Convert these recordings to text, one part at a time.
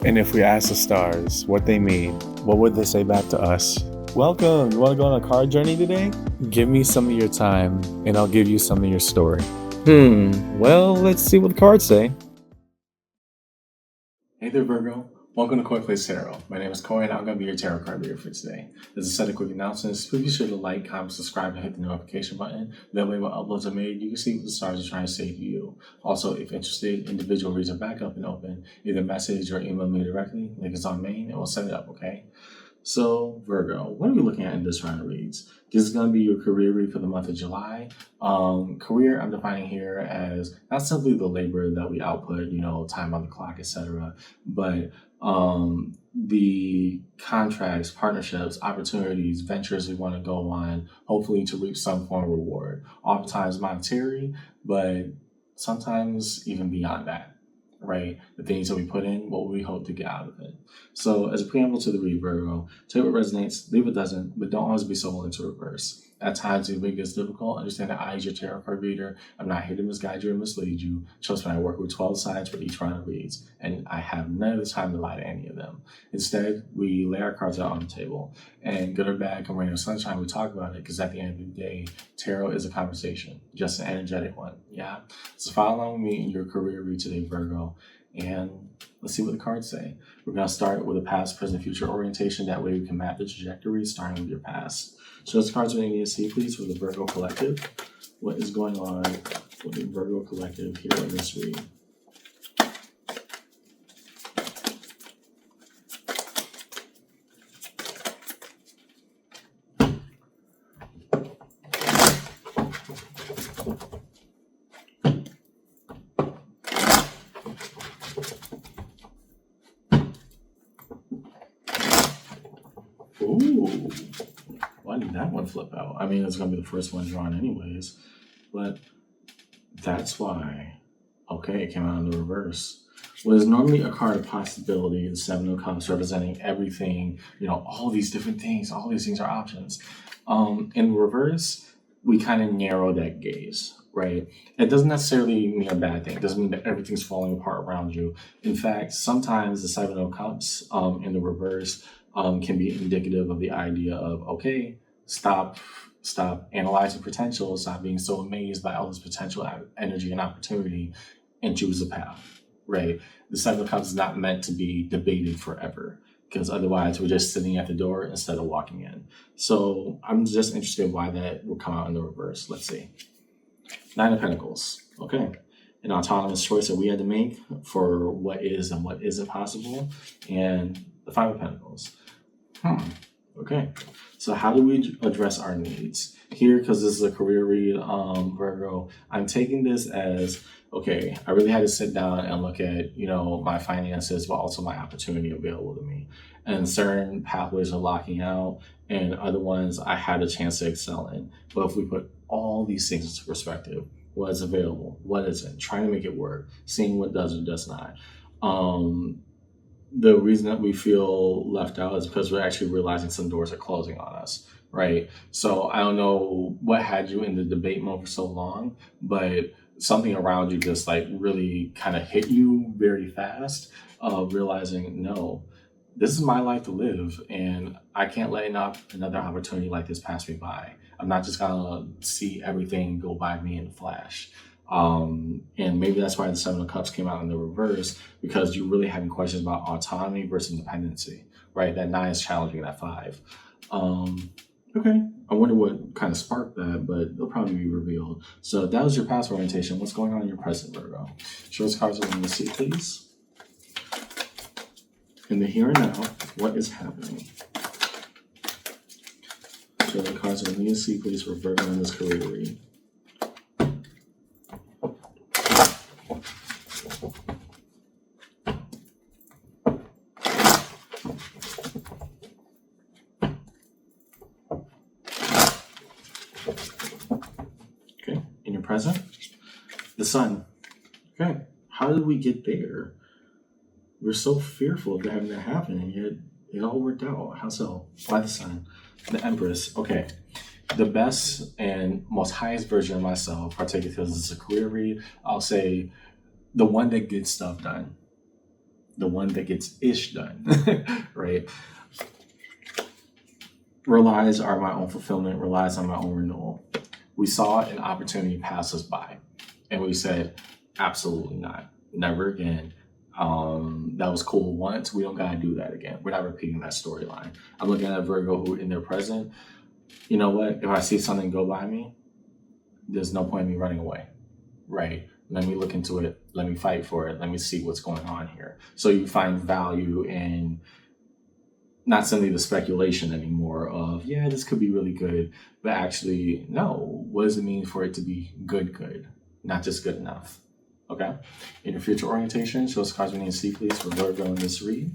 And if we ask the stars what they mean, what would they say back to us? Welcome! You want to go on a card journey today? Give me some of your time, and I'll give you some of your story. Well, let's see what the cards say. Hey there, Virgo. Welcome to Koi Plays Tarot. My name is Koi, and I'm going to be your tarot card reader for today. There's a set of quick announcements. Please be sure to like, comment, subscribe, and hit the notification button. That way, when uploads are made, you can see what the stars are trying to say to you. Also, if interested, individual reads are back up and open. Either message or email me directly. Link is on main, and we'll set it up, okay? So, Virgo, what are we looking at in this round of reads? This is going to be your career read for the month of July. Career, I'm defining here as not simply the labor that we output, time on the clock, etc., but the contracts, partnerships, opportunities, ventures we want to go on, hopefully to reap some form of reward. Oftentimes monetary, but sometimes even beyond that. Right? The things that we put in, what we hope to get out of it. So as a preamble to the read, Virgo, take what resonates, leave what doesn't, but don't always be so willing to reverse. At times, it gets difficult. Understand that I, as your tarot card reader, I'm not here to misguide you or mislead you. Trust me, I work with 12 sides for each round of reads, and I have none of the time to lie to any of them. Instead, we lay our cards out on the table, and good or bad, come rain or sunshine, we talk about it, because at the end of the day, tarot is a conversation, just an energetic one, yeah? So follow along with me in your career read today, Virgo, and let's see what the cards say. We're going to start with a past, present, future orientation. That way we can map the trajectory starting with your past. Show us cards we need to see, please, for the Virgo Collective. What is going on with the Virgo Collective here in this read? Ooh, why did that one flip out? I mean, it's going to be the first one drawn anyways, but that's why. Okay, it came out in the reverse. What is normally a card of possibility, the Seven of Cups representing everything, all these different things, all these things are options. In reverse, we kind of narrow that gaze, right? It doesn't necessarily mean a bad thing. It doesn't mean that everything's falling apart around you. In fact, sometimes the Seven of Cups in the reverse can be indicative of the idea of, okay, stop analyzing potential, stop being so amazed by all this potential energy and opportunity, and choose a path, right? The Seven of Cups is not meant to be debated forever, because otherwise we're just sitting at the door instead of walking in. So I'm just interested in why that will come out in the reverse. Let's see. Nine of Pentacles. Okay. An autonomous choice that we had to make for what is and what isn't possible. And the Five of Pentacles. Okay. So how do we address our needs? Here, because this is a career read, Virgo, I'm taking this as, okay, I really had to sit down and look at, my finances, but also my opportunity available to me. And certain pathways are locking out, and other ones I had a chance to excel in. But if we put all these things into perspective, what is available, what isn't, trying to make it work, seeing what does or does not. The reason that we feel left out is because we're actually realizing some doors are closing on us, right? So I don't know what had you in the debate mode for so long, but something around you just like really kind of hit you very fast, realizing, no, this is my life to live, and I can't let another opportunity like this pass me by. I'm not just gonna see everything go by me in a flash. And maybe that's why the Seven of Cups came out in the reverse, because you're really having questions about autonomy versus dependency, right? That 9 is challenging that 5. Okay, I wonder what kind of sparked that, but it'll probably be revealed. So that was your past orientation. What's going on in your present, Virgo? Show us cards I want to see, please. In the here and now, what is happening? Show the cards I need to see, please, for Virgo in this career read. Okay, in your present, the Sun. Okay, how did we get there? We're so fearful of having that happen, and yet it all worked out. How so? Why the Sun? The Empress. Okay, the best and most highest version of myself, particularly because it's a career read, I'll say the one that gets stuff done. the one that gets ish done, right? Relies on my own fulfillment, relies on my own renewal. We saw an opportunity pass us by, and we said, absolutely not, never again. That was cool once. We don't gotta do that again. We're not repeating that storyline. I'm looking at Virgo who in their present. You know what? If I see something go by me, there's no point in me running away, right? Let me look into it. Let me fight for it. Let me see what's going on here. So you find value in not simply the speculation anymore of, yeah, this could be really good, but actually, no, what does it mean for it to be good, not just good enough? Okay? In your future orientation, show us cards we need to see, please, for Virgo in this read.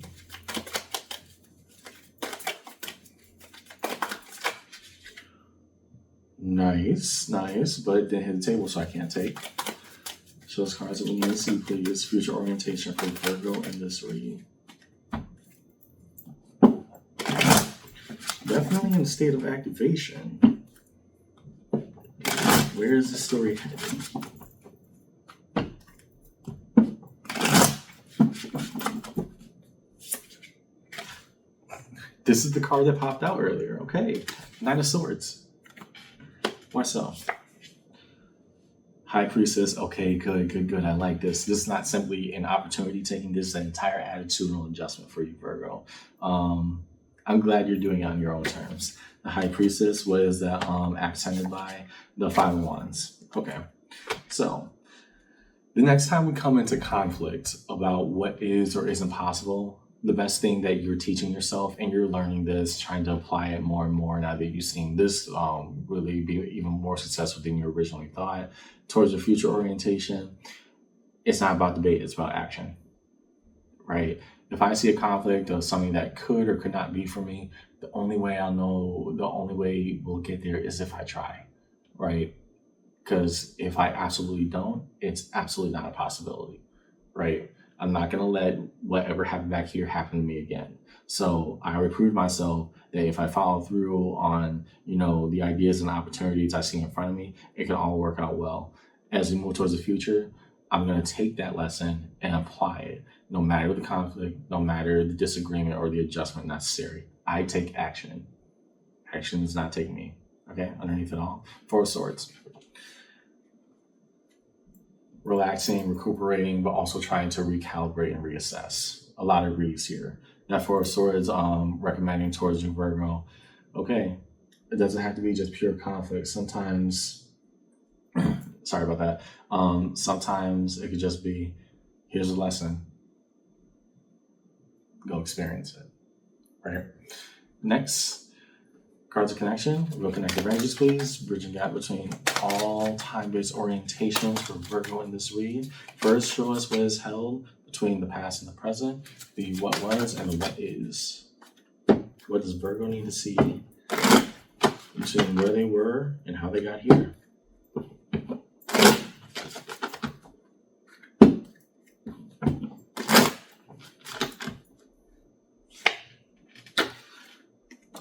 Nice, but it didn't hit the table, so I can't take. Show us cards that we need to see, please. Future orientation for Virgo in this read. Definitely in a state of activation. Where is the story headed? This is the card that popped out earlier. Okay. Knight of Swords. Why so? High Priestess. Okay, good. I like this. This is not simply an opportunity taking. This is an entire attitudinal adjustment for you, Virgo. I'm glad you're doing it on your own terms. The High Priestess, what is that accented by? The Five of Wands. Okay. So the next time we come into conflict about what is or isn't possible, the best thing that you're teaching yourself, and you're learning this, trying to apply it more and more now that you've seen this really be even more successful than you originally thought towards your future orientation, it's not about debate, it's about action, right? If I see a conflict of something that could or could not be for me, the only way I'll know, the only way we'll get there is if I try, right? Because if I absolutely don't, it's absolutely not a possibility, right? I'm not going to let whatever happened back here happen to me again. So I reproved myself that if I follow through on, the ideas and opportunities I see in front of me, it can all work out well. As we move towards the future, I'm going to take that lesson and apply it, no matter the conflict, no matter the disagreement or the adjustment necessary. I take action. Action does not take me. Okay, underneath it all. Four of Swords. Relaxing, recuperating, but also trying to recalibrate and reassess. A lot of reads here. That Four of Swords recommending towards you, Virgo. Okay, it doesn't have to be just pure conflict. Sometimes, sorry about that. Sometimes it could just be, here's a lesson. Go experience it, right? Next, cards of connection. Real connected ranges, please. Bridging gap between all time-based orientations for Virgo in this read. First, show us what is held between the past and the present, the what was and the what is. What does Virgo need to see between where they were and how they got here?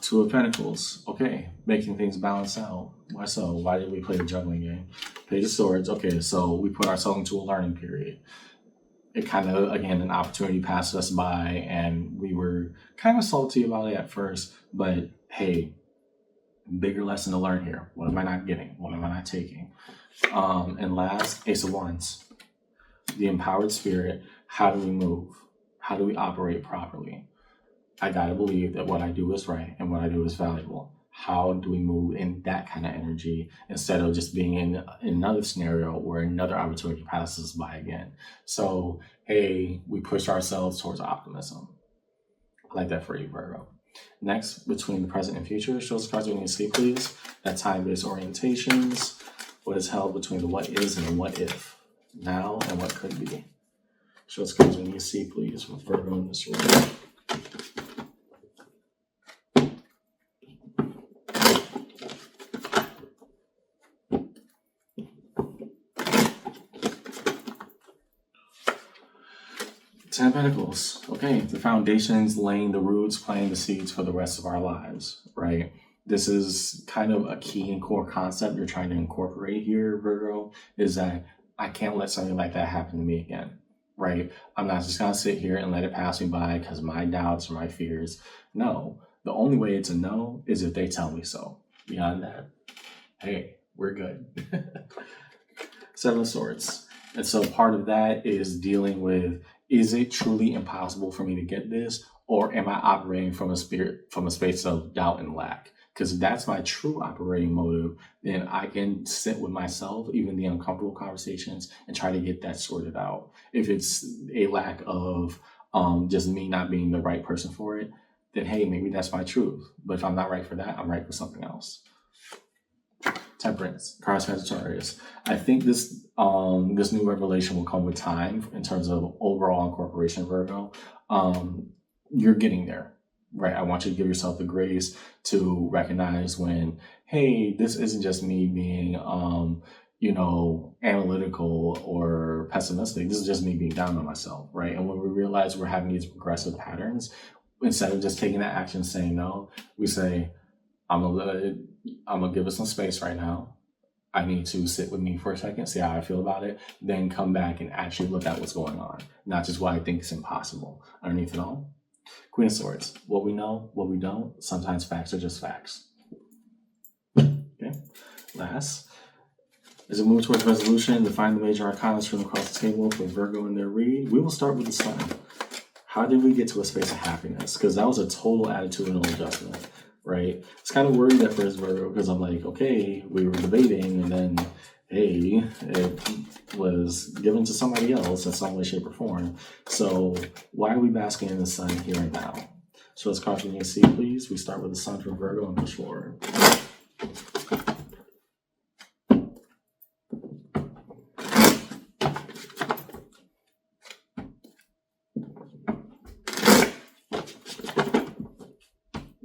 Two of Pentacles. Okay, making things balance out. Why so? Why did we play the juggling game? Page of Swords. Okay, so we put ourselves into a learning period. It kind of, again, an opportunity passed us by, and we were kind of salty about it at first, but hey, bigger lesson to learn here. What am I not getting? What am I not taking? And last, Ace of Wands. The empowered spirit. How do we move? How do we operate properly? I gotta believe that what I do is right and what I do is valuable. How do we move in that kind of energy instead of just being in another scenario where another opportunity passes us by again? So, hey, we push ourselves towards optimism. I like that for you, Virgo. Next, between the present and future, show us cards we need to see, please. That time-based orientations. What is held between the what is and the what if. Now and what could be. Show us cards we need to see, please, with Virgo in this room. Ten of Pentacles. Okay, the foundations, laying the roots, planting the seeds for the rest of our lives, right? This is kind of a key and core concept you're trying to incorporate here, Virgo, is that I can't let something like that happen to me again. right? I'm not just gonna sit here and let it pass me by because my doubts or my fears. No, the only way it's a no is if they tell me so. Beyond that, hey, we're good. Seven of Swords. And so part of that is dealing with, is it truly impossible for me to get this? Or am I operating from a space of doubt and lack? Because if that's my true operating motive, then I can sit with myself, even the uncomfortable conversations, and try to get that sorted out. If it's a lack of just me not being the right person for it, then hey, maybe that's my truth. But if I'm not right for that, I'm right for something else. Temperance, card Sagittarius. I think this new revelation will come with time in terms of overall incorporation, Virgo. You're getting there, right? I want you to give yourself the grace to recognize when, hey, this isn't just me being, analytical or pessimistic. This is just me being down on myself, right? And when we realize we're having these regressive patterns, instead of just taking that action, saying no, we say, I'm gonna give it some space right now. I need to sit with me for a second, see how I feel about it, then come back and actually look at what's going on, not just why I think it's impossible. Underneath it all, Queen of Swords. What we know, what we don't. Sometimes facts are just facts. Okay. Last, as we move towards resolution, define the major arcana from across the table for Virgo in their read. We will start with the Sun. How did we get to a space of happiness? Because that was a total attitudinal adjustment, right? It's kind of worried at first, Virgo, because I'm like, okay, we were debating, and then, hey, it was given to somebody else in some way, shape, or form. So why are we basking in the Sun here and now? So let's call for me see, please. We start with the Sun from Virgo and push forward.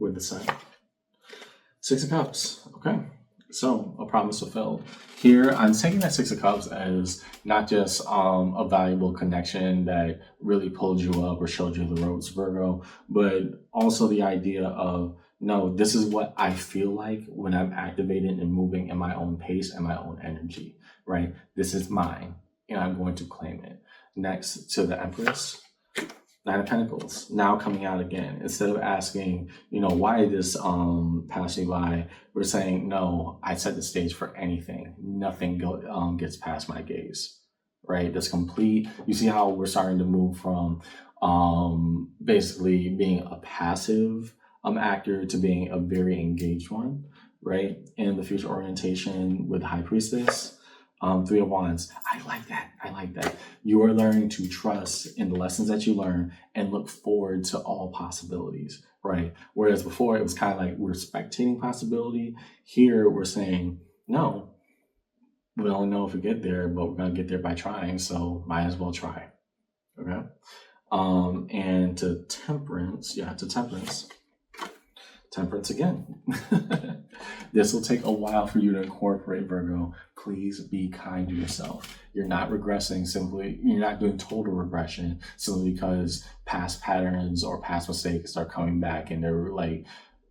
With the Sun. Six of Cups. Okay. So a promise fulfilled. Here, I'm taking that Six of Cups as not just a valuable connection that really pulled you up or showed you the ropes, Virgo, but also the idea of, no, this is what I feel like when I'm activated and moving in my own pace and my own energy, right? This is mine, and I'm going to claim it. Next to the Empress. Nine of Pentacles, now coming out again. Instead of asking, why this passed me by, we're saying, no, I set the stage for anything. Nothing gets past my gaze, right? That's complete. You see how we're starting to move from basically being a passive actor to being a very engaged one, right? And the future orientation with the High Priestess. Three of Wands. I like that. You are learning to trust in the lessons that you learn and look forward to all possibilities, right? Whereas before it was kind of like we're spectating possibility. Here we're saying, no, we only know if we get there, but we're going to get there by trying. So might as well try. Okay. And to Temperance. Temperance again. This will take a while for you to incorporate, Virgo. Please be kind to yourself. You're not regressing you're not doing total regression simply because past patterns or past mistakes are coming back and they're like,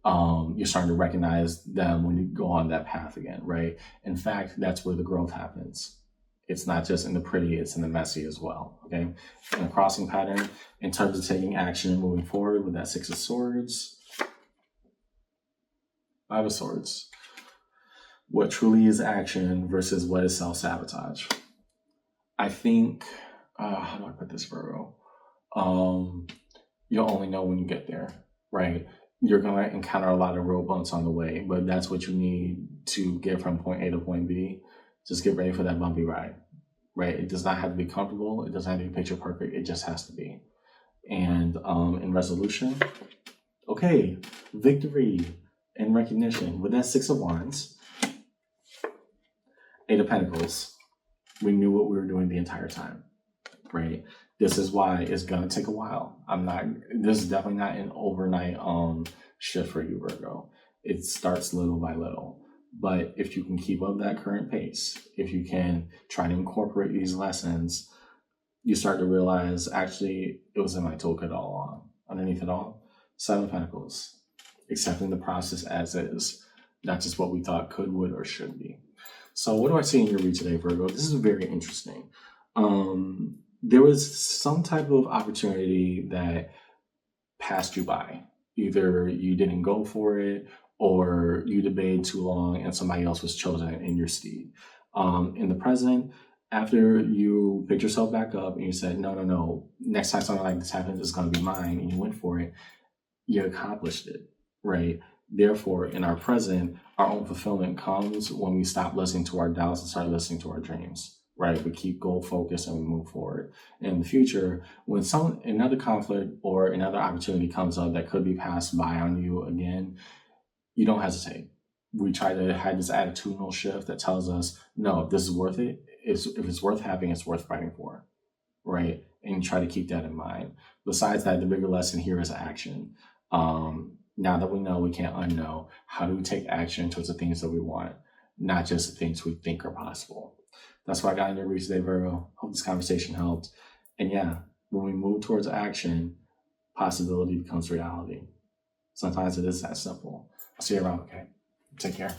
you're starting to recognize them when you go on that path again, right? In fact, that's where the growth happens. It's not just in the pretty, it's in the messy as well, okay? And a crossing pattern in terms of taking action and moving forward with that Six of Swords. Five of Swords. What truly is action versus what is self-sabotage? I think, how do I put this, Virgo? You'll only know when you get there, right? You're going to encounter a lot of road bumps on the way, but that's what you need to get from point A to point B. Just get ready for that bumpy ride, right? It does not have to be comfortable. It doesn't have to be picture perfect. It just has to be. And in resolution, okay, victory and recognition. With that Six of Wands, Eight of Pentacles, we knew what we were doing the entire time, right? This is why it's gonna take a while. This is definitely not an overnight shift for you, Virgo. It starts little by little. But if you can keep up that current pace, if you can try to incorporate these lessons, you start to realize, actually, it was in my toolkit all along. Underneath it all, Seven of Pentacles. Accepting the process as is, not just what we thought could, would, or should be. So what do I see in your read today, Virgo? This is very interesting. there was some type of opportunity that passed you by. Either you didn't go for it or you debated too long and somebody else was chosen in your stead. In the present, after you picked yourself back up and you said, no, no, no, next time something like this happens, it's going to be mine, and you went for it, you accomplished it, right? Therefore, in our present, our own fulfillment comes when we stop listening to our doubts and start listening to our dreams, right? We keep goal focused and we move forward. In the future, when another conflict or another opportunity comes up that could be passed by on you again, you don't hesitate. We try to have this attitudinal shift that tells us, no, if this is worth it, if it's worth having, it's worth fighting for, right? And try to keep that in mind. Besides that, the bigger lesson here is action. Now that we know, we can't unknow. How do we take action towards the things that we want, not just the things we think are possible? That's what I got in your read today, Virgo. Hope this conversation helped. And yeah, when we move towards action, possibility becomes reality. Sometimes it is that simple. I'll see you around, okay? Take care.